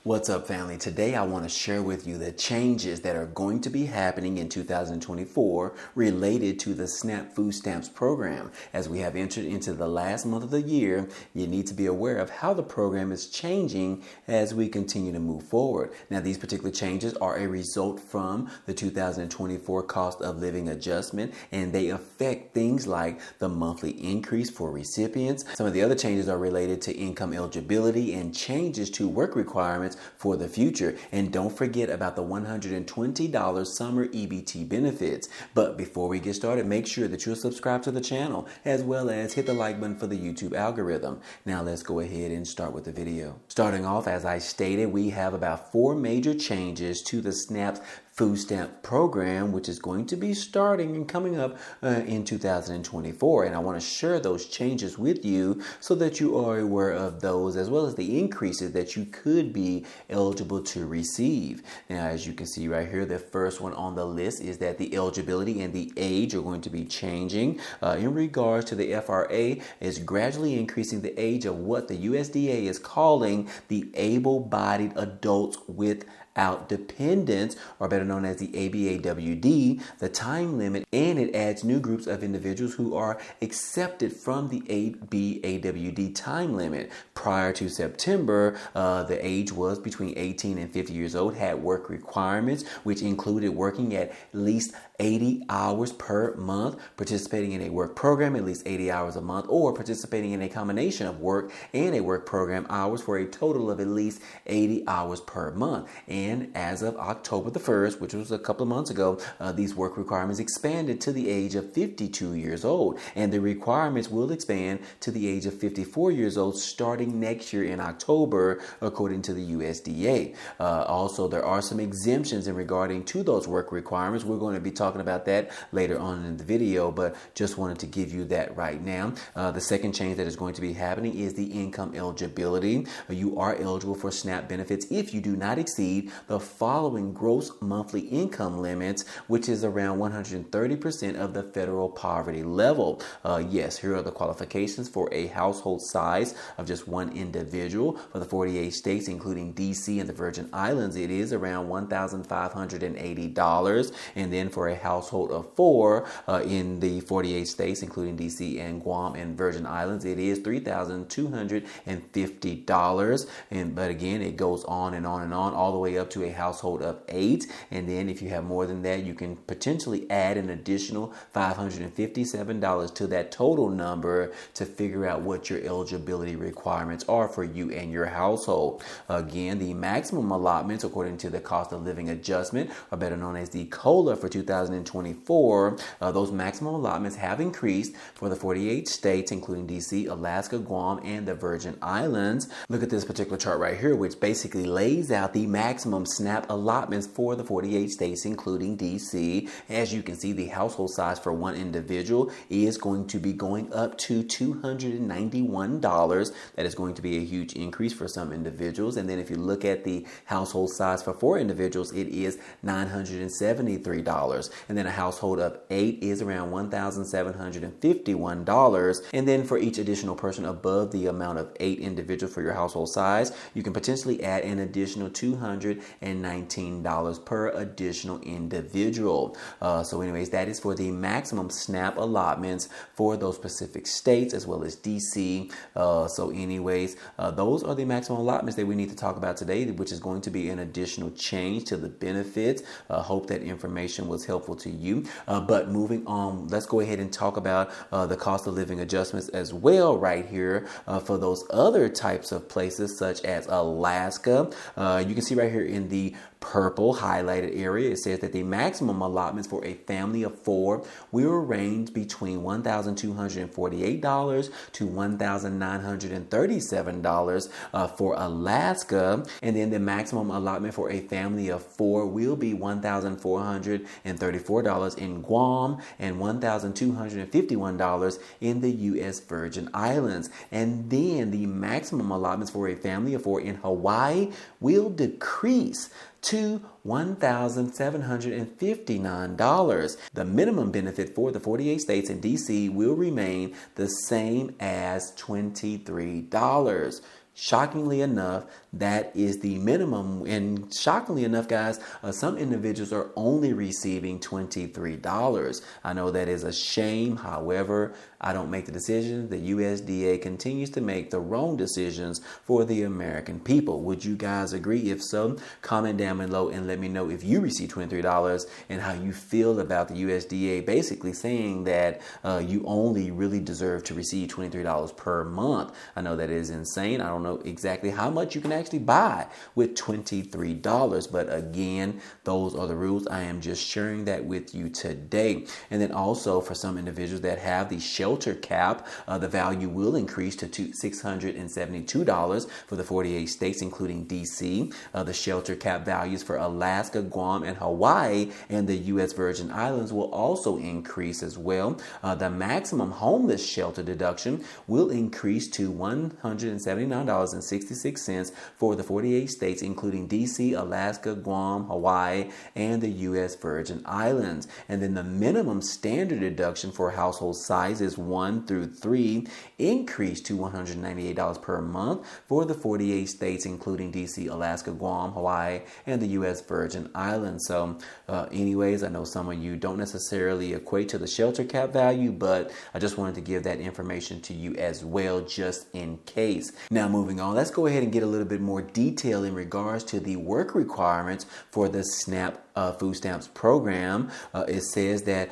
What's up, family? Today I want to share with you the changes that are going to be happening in 2024 related to the SNAP Food Stamps program. As we have entered into the last month of the year, you need to be aware of how the program is changing as we continue to move forward. Now, these particular changes are a result from the 2024 cost of living adjustment, and they affect things like the monthly increase for recipients. Some of the other changes are related to income eligibility and changes to work requirements for the future. And don't forget about the $120 summer EBT benefits. But before we get started, make sure that you're subscribed to the channel, as well as hit the like button for the YouTube algorithm. Now let's go ahead and start with the video. Starting off, as I stated, we have about 4 major changes to the SNAP food stamp program, which is going to be starting and coming up in 2024. And I want to share those changes with you so that you are aware of those, as well as the increases that you could be eligible to receive. Now, as you can see right here, the first one on the list is that the eligibility and the age are going to be changing. In regards to the FRA, is gradually increasing the age of what the USDA is calling the able-bodied adults without dependence, or better known as the ABAWD, the time limit, and it adds new groups of individuals who are accepted from the ABAWD time limit. Prior to September, the age was between 18 and 50 years old, had work requirements, which included working at least 80 hours per month, participating in a work program at least 80 hours a month, or participating in a combination of work and a work program hours for a total of at least 80 hours per month. And as of October the 1st, which was a couple of months ago, these work requirements expanded to the age of 52 years old. And the requirements will expand to the age of 54 years old starting next year in October, according to the USDA. Also, there are some exemptions in regarding to those work requirements. We're going to be talking about that later on in the video, but just wanted to give you that right now. The second change that is going to be happening is the income eligibility. You are eligible for SNAP benefits if you do not exceed the following gross monthly income limits, which is around 130% of the federal poverty level. Yes, here are the qualifications for a household size of just one individual. For the 48 states, including DC and the Virgin Islands, it is around $1,580. And then for a household of 4 in the 48 states, including DC and Guam and Virgin Islands, it is $3,250. But again, it goes on and on and on, all the way up to a household of 8. And then if you have more than that, you can potentially add an additional $557 to that total number to figure out what your eligibility requirements are for you and your household. Again, the maximum allotments, according to the cost of living adjustment, or better known as the COLA for 2024, those maximum allotments have increased for the 48 states, including DC, Alaska, Guam, and the Virgin Islands. Look at this particular chart right here, which basically lays out the maximum SNAP allotments for the 48 states, including DC. As you can see, the household size for one individual is going to be going up to $291. That is going to be a huge increase for some individuals. And then if you look at the household size for 4 individuals, it is $973. And then a household of 8 is around $1,751. And then for each additional person above the amount of 8 individuals for your household size, you can potentially add an additional $219 per additional individual. So anyways, that is for the maximum SNAP allotments for those specific states, as well as DC. So anyways, those are the maximum allotments that we need to talk about today, which is going to be an additional change to the benefits. Hope that information was helpful to you. But moving on, let's go ahead and talk about the cost of living adjustments as well right here for those other types of places, such as Alaska. You can see right here in the purple highlighted area, it says that the maximum allotments for a family of 4 will range between $1,248 to $1,937 for Alaska. And then the maximum allotment for a family of 4 will be $1,434 in Guam and $1,251 in the U.S. Virgin Islands. And then the maximum allotments for a family of 4 in Hawaii will decrease to $1,759. The minimum benefit for the 48 states and DC will remain the same as $23. Shockingly enough, that is the minimum. And shockingly enough, guys, some individuals are only receiving $23. I know that is a shame. However, I don't make the decisions. The USDA continues to make the wrong decisions for the American people. Would you guys agree? If so, comment down below and let me know if you receive $23 and how you feel about the USDA basically saying that you only really deserve to receive $23 per month. I know that is insane. I don't know exactly how much you can actually buy with $23, but again, those are the rules. I am just sharing that with you today. And then also for some individuals that have the shelter cap, the value will increase to $672 for the 48 states, including DC. The shelter cap values for Alaska, Guam, and Hawaii and the U.S. Virgin Islands will also increase as well. The maximum homeless shelter deduction will increase to $179.66 for the 48 states, including DC, Alaska, Guam, Hawaii, and the U.S. Virgin Islands. And then the minimum standard deduction for household sizes 1 through 3 increased to $198 per month for the 48 states, including DC, Alaska, Guam, Hawaii, and the U.S. Virgin Islands. So anyways, I know some of you don't necessarily equate to the shelter cap value, but I just wanted to give that information to you as well, just in case. Now, moving on, let's go ahead and get a little bit more detail in regards to the work requirements for the SNAP food stamps program. It says that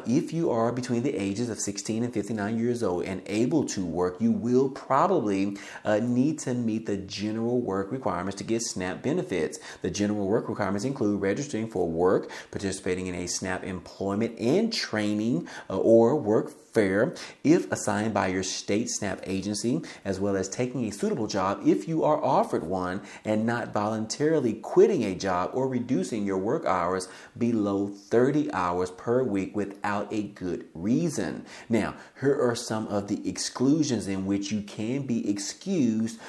if you are between the ages of 16 and 59 years old and able to work, you will probably need to meet the general work requirements to get SNAP benefits. The general work requirements include registering for work, participating in a SNAP employment and training or work fair if assigned by your state SNAP agency, as well as taking a suitable job if you are offered one, and not voluntarily quitting a job or reducing your work hours below 30 hours per week without a good reason. Now, here are some of the exclusions in which you can be excused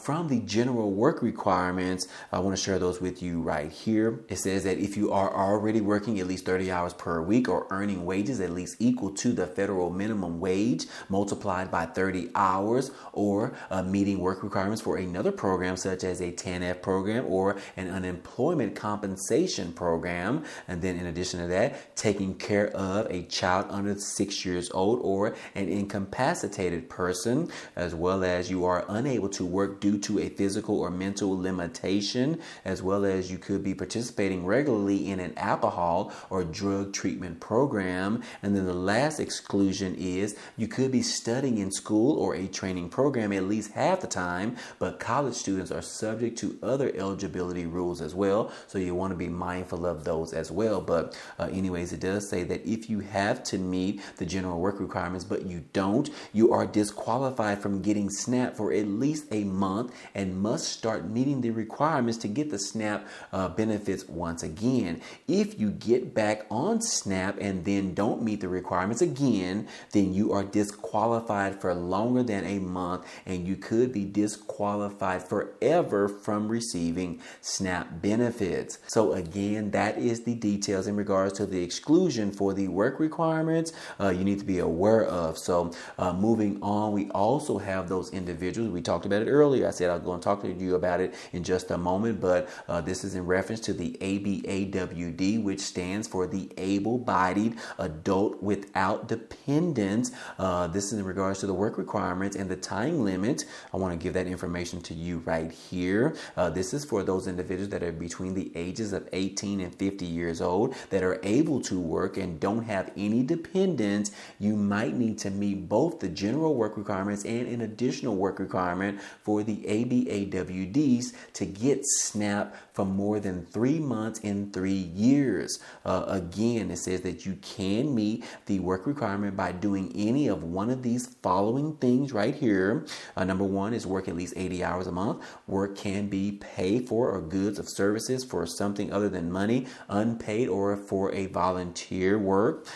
from the general work requirements. I want to share those with you right here. It says that if you are already working at least 30 hours per week or earning wages at least equal to the federal minimum wage multiplied by 30 hours, or meeting work requirements for another program such as a TANF program or an unemployment compensation program. And then in addition to that, taking care of a child under 6 years old or an incapacitated person, as well as you are unable to work due to a physical or mental limitation, as well as you could be participating regularly in an alcohol or drug treatment program. And then the last exclusion is you could be studying in school or a training program at least half the time, but college students are subject to other eligibility rules as well, so you want to be mindful of those as well. But anyways, it does say that if you have to meet the general work requirements but you don't, you are disqualified from getting SNAP for at least a month and must start meeting the requirements to get the SNAP benefits once again. If you get back on SNAP and then don't meet the requirements again, then you are disqualified for longer than a month, and you could be disqualified forever from receiving SNAP benefits. So again, that is the details in regards to the exclusion for the work requirements you need to be aware of. So moving on, we also have those individuals. We talked about it earlier. I said I was going to talk to you about it in just a moment, but this is in reference to the ABAWD, which stands for the able-bodied adult without dependence. This is in regards to the work requirements and the time limit. I want to give that information to you right here. This is for those individuals that are between the ages of 18 and 50 years old that are able to work and don't have any dependents. You might need to meet both the general work requirements and an additional work requirement for the ABAWDs to get SNAP for more than 3 months in 3 years. Again, it says that you can meet the work requirement by doing any of one of these following things right here. Number one is work at least 80 hours a month. Work can be paid for or goods of services for something other than money money, unpaid or for a volunteer work.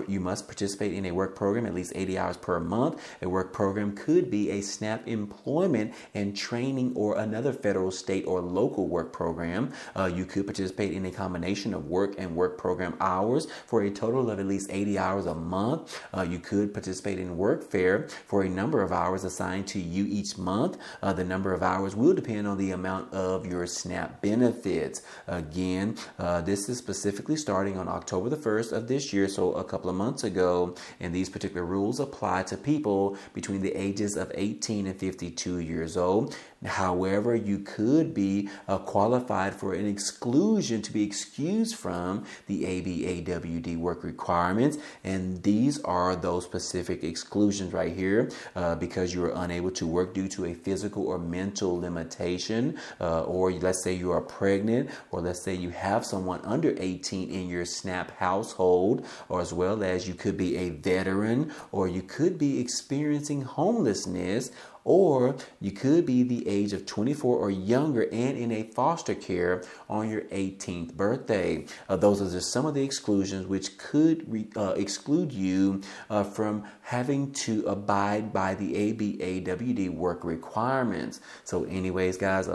You must participate in a work program at least 80 hours per month. A work program could be a SNAP employment and training or another federal, state, or local work program. You could participate in a combination of work and work program hours for a total of at least 80 hours a month. You could participate in work fare for a number of hours assigned to you each month. The number of hours will depend on the amount of your SNAP benefits. Again, this is specifically starting on October the 1st of this year, so a couple of months ago, and these particular rules apply to people between the ages of 18 and 52 years old. However, you could be qualified for an exclusion to be excused from the ABAWD work requirements, and these are those specific exclusions right here because you are unable to work due to a physical or mental limitation, or let's say you are pregnant, or let's say you have someone under 18 in your SNAP household, or as well as you could be a veteran, or you could be experiencing homelessness, or you could be the age of 24 or younger and in a foster care on your 18th birthday. Those are just some of the exclusions which could exclude you from having to abide by the ABAWD work requirements. So anyways, guys,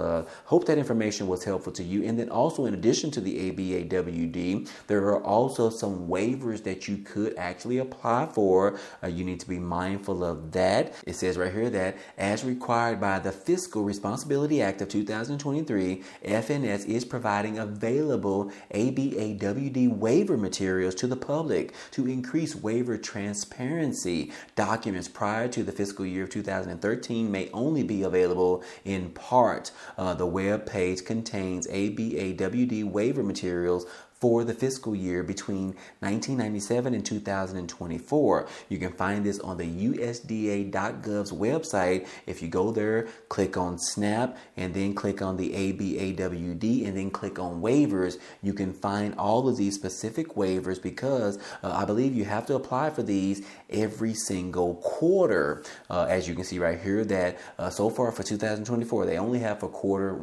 hope that information was helpful to you. And then also, in addition to the ABAWD, there are also some waivers that you could actually apply for. You need to be mindful of that. It says right here that as required by the Fiscal Responsibility Act of 2023, FNS is providing available ABAWD waiver materials to the public to increase waiver transparency. Documents prior to the fiscal year of 2013 may only be available in part. The web page contains ABAWD waiver materials for the fiscal year between 1997 and 2024. You can find this on the USDA.gov's website. If you go there, click on SNAP and then click on the ABAWD and then click on waivers, you can find all of these specific waivers because I believe you have to apply for these every single quarter. As you can see right here that so far for 2024, they only have for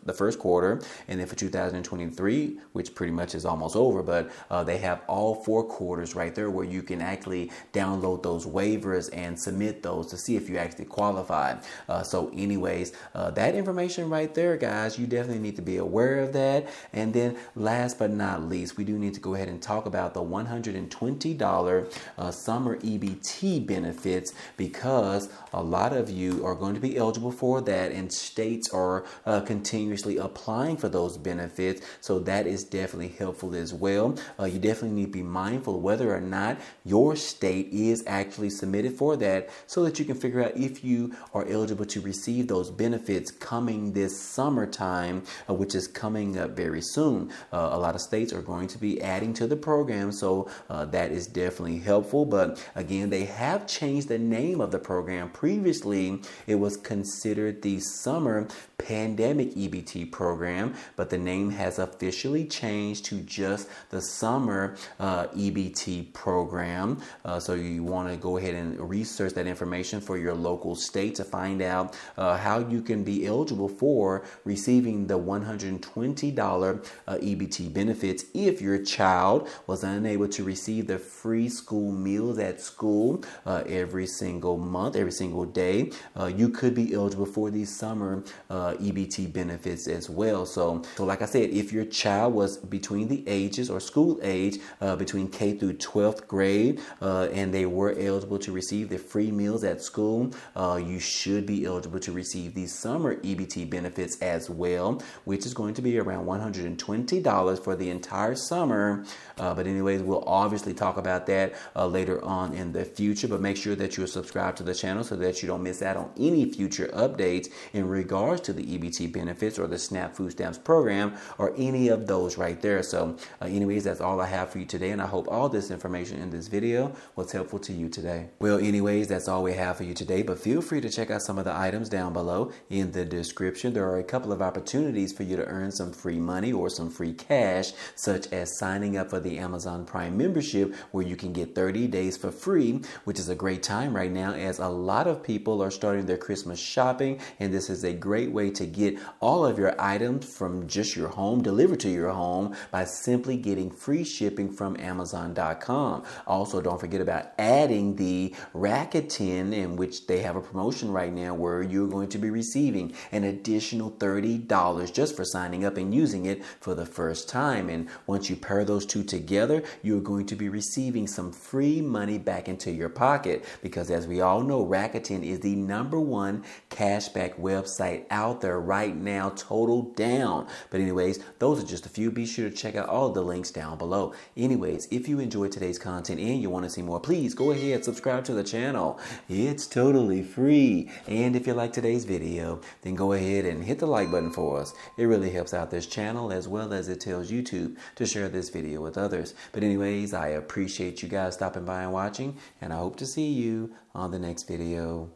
the first quarter, and then for 2023, which pretty much is almost over, but they have all 4 quarters right there where you can actually download those waivers and submit those to see if you actually qualify. So anyways, that information right there, guys, you definitely need to be aware of that. And then last but not least, we do need to go ahead and talk about the $120 summer EBT benefits, because a lot of you are going to be eligible for that, and states are continuously applying for those benefits. So that is definitely helpful as well. You definitely need to be mindful whether or not your state is actually submitted for that, so that you can figure out if you are eligible to receive those benefits coming this summertime, which is coming up very soon. A lot of states are going to be adding to the program, so that is definitely helpful. But again, they have changed the name of the program. Previously, it was considered the Summer Pandemic EBT program, but the name has officially changed to just the Summer EBT program. So you want to go ahead and research that information for your local state to find out how you can be eligible for receiving the $120 EBT benefits if your child was unable to receive the free school meals at school every single month, every single day. You could be eligible for these summer EBT benefits as well. So like I said, if your child was between the ages or school age between K through 12th grade and they were eligible to receive the free meals at school, you should be eligible to receive these summer EBT benefits as well, which is going to be around $120 for the entire summer. But anyways, we'll obviously talk about that later on in the future, but make sure that you're subscribed to the channel so that you don't miss out on any future updates in regards to the EBT benefits or the SNAP food stamps program or any of those right there. So anyways, that's all I have for you today, and I hope all this information in this video was helpful to you today. Well, anyways, that's all we have for you today, but feel free to check out some of the items down below in the description. There are a couple of opportunities for you to earn some free money or some free cash, such as signing up for the Amazon Prime membership, where you can get 30 days for free, which is a great time right now as a lot of people are starting their Christmas shopping, and this is a great way to get all of your items from just your home delivered to your home by simply getting free shipping from Amazon.com. Also, don't forget about adding the Rakuten, in which they have a promotion right now where you're going to be receiving an additional $30 just for signing up and using it for the first time. And once you pair those two together, you're going to be receiving some free money back into your pocket, because as we all know, Rakuten is the #1 cashback website out there right now, total down. But anyways, those are just a few. Be sure to check out all the links down below. Anyways, if you enjoyed today's content and you want to see more, please go ahead, subscribe to the channel. It's totally free. And if you like today's video, then go ahead and hit the like button for us. It really helps out this channel, as well as it tells YouTube to share this video with others. But anyways, I appreciate you guys stopping by and watching, and I hope to see you on the next video.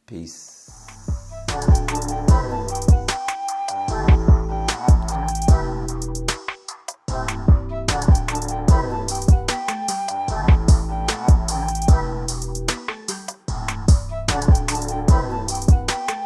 Peace.